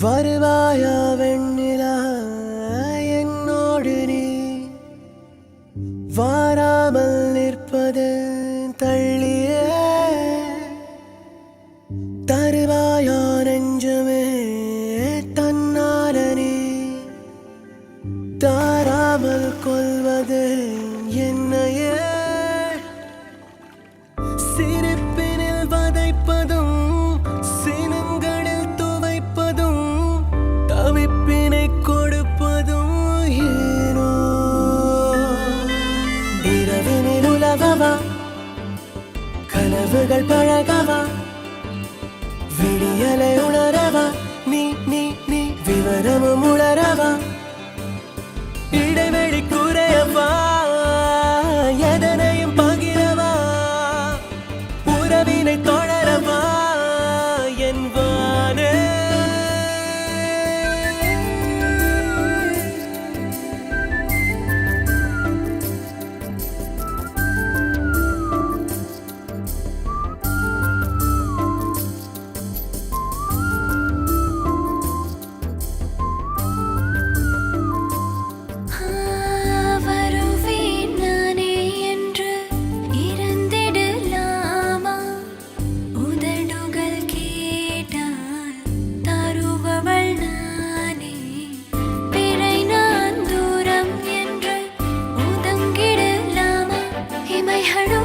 வருவாயா வெண்ணிலா என்னோடு நீ வாராமல் நிற்பது தள்ளியே தருவாயா நெஞ்சமே தன்னால நீ தாராமல் கொள்வது என்னையே சிரிப்பினில் வதைப்பதும் சினங்களில் துவைப்பதும் தவிப்பினை கொடுப்பதும் ஏனோ இரவினில் உலகவா கனவுகள் பழகவா விடியலை உணரவா நீ நீ நீ விவரமும் உணரவா இடைவெளி குறையவா எதனையும் பகிரவா உறவினை தொடரவா என்பானே I heard